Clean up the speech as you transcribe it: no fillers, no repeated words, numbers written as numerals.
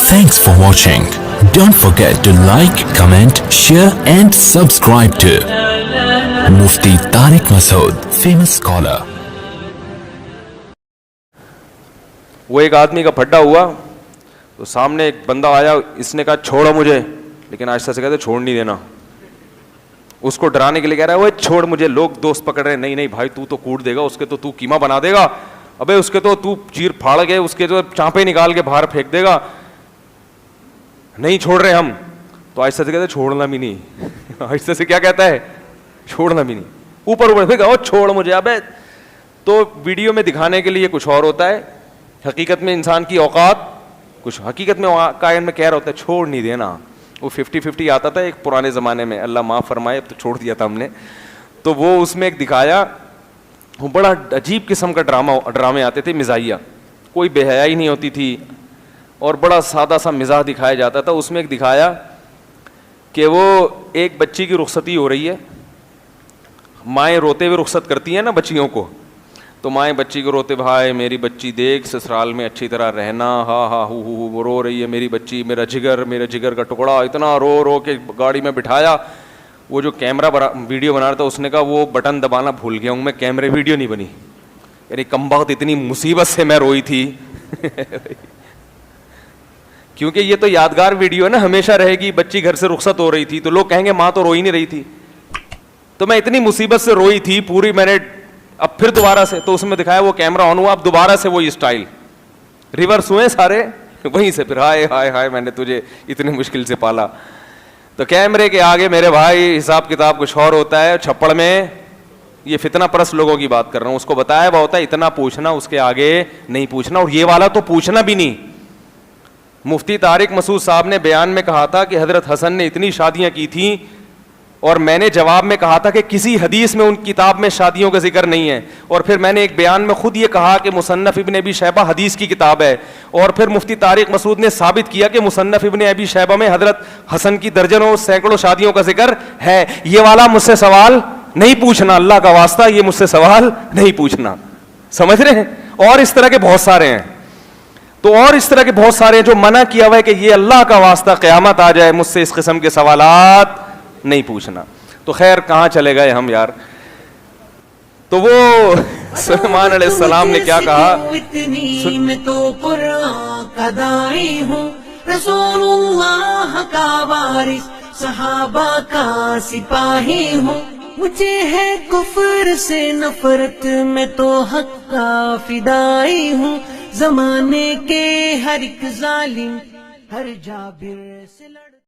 Thanks for watching. Don't forget to like, comment, share and subscribe to Mufti Tariq Masood, famous scholar. वो एक आदमी का फड्डा हुआ तो सामने एक बंदा आया, इसने कहा छोड़ो मुझे, लेकिन आहिस्ता से कहते छोड़ नहीं देना। उसको डराने के लिए कह रहा है वो छोड़ मुझे, लोग दोस्त पकड़ रहे हैं, नहीं नहीं भाई तू तो कूट देगा, उसके तो तू कीमा बना देगा, अबे उसके तो तू चीर फाड़ के उसके तो चांपे निकाल के बाहर फेंक देगा, नहीं छोड़ रहे हम। तो आहिस्ता से कहते हैं छोड़ना भी नहीं। आहिस्ता से क्या कहता है? छोड़ना भी नहीं। ऊपर ऊपर फिर कहो छोड़ मुझे, अबे। तो वीडियो में दिखाने के लिए कुछ और होता है, हकीकत में इंसान की औकात कुछ, हकीकत में कायन में कह रहा होता है छोड़ नहीं देना। वो 50-50 आता था एक पुराने ज़माने में, अल्लाह माफ़ फरमाए, अब तो छोड़ दिया था हमने। तो वो उसमें एक दिखाया, वो बड़ा अजीब किस्म का ड्रामे आते थे, मिजाहिया, कोई बेहयाई नहीं होती थी और बड़ा सादा सा मिजाह दिखाया जाता था। उसमें एक दिखाया कि वो एक बच्ची की रुखसती हो रही है, माएँ रोते हुए रुखसत करती हैं ना बच्चियों को, तो माएँ बच्ची को रोते, भाई मेरी बच्ची देख ससुराल में अच्छी तरह रहना, हा हा हु वो रो रही है मेरी बच्ची, मेरा जिगर का टुकड़ा, इतना रो रो के गाड़ी में बिठाया। वो जो कैमरा वीडियो बना रहा था उसने कहा वो बटन दबाना भूल गया हूँ मैं, कैमरे वीडियो नहीं बनी। यानी कमबख्त इतनी मुसीबत से मैं रोई थी। क्योंकि ये तो यादगार वीडियो है ना, हमेशा रहेगी। बच्ची घर से रुखसत हो रही थी तो लोग कहेंगे माँ तो रोई नहीं रही थी, तो मैं इतनी मुसीबत से रोई थी पूरी, मैंने अब फिर दोबारा से, तो उसमें दिखाया वो कैमरा ऑन हुआ, अब दोबारा से वही स्टाइल रिवर्स हुए सारे, वहीं से फिर हाय हाय हाय मैंने तुझे इतनी मुश्किल से पाला। तो कैमरे के आगे मेरे भाई हिसाब किताब कुछ और होता है। छप्पड़ में ये फितना परस्त लोगों की बात कर रहा हूँ, उसको बताया हुआ होता है इतना पूछना, उसके आगे नहीं पूछना, और ये वाला तो पूछना भी नहीं। मुफ्ती तारिक मसूद साहब ने बयान में कहा था कि हजरत हसन ने इतनी शादियां की थी, और मैंने जवाब में कहा था कि किसी हदीस में उन किताब में शादियों का जिक्र नहीं है। और फिर मैंने एक बयान में खुद ये कहा कि मुसन्नफ इब्न अबी शैबा हदीस की किताब है, और फिर मुफ्ती तारिक मसूद ने साबित किया कि मुसन्नफ इब्न अबी शैबा में हजरत हसन की दर्जनों सैकड़ों शादियों का जिक्र है। ये वाला मुझसे सवाल नहीं पूछना, अल्लाह का वास्ता ये मुझसे सवाल नहीं पूछना, समझ रहे हैं। और इस तरह के बहुत सारे हैं, तो और इस तरह के बहुत सारे हैं जो मना किया हुआ है कि ये अल्लाह का वास्ता क़यामत आ जाए मुझसे इस किस्म के सवालात नहीं पूछना। तो खैर कहाँ चले गए हम यार। तो वो सुलेमान अलैहिस्सलाम ने क्या कहा, मैं तो कुरान का दाई हूँ, रसूलुल्लाह का वारिस, सहाबा का सिपाही हूँ, मुझे है कुफ्र से नफरत, मैं तो हक का फिदाई हूँ, जमाने के हर एक जालिम हर जाबिर से लड़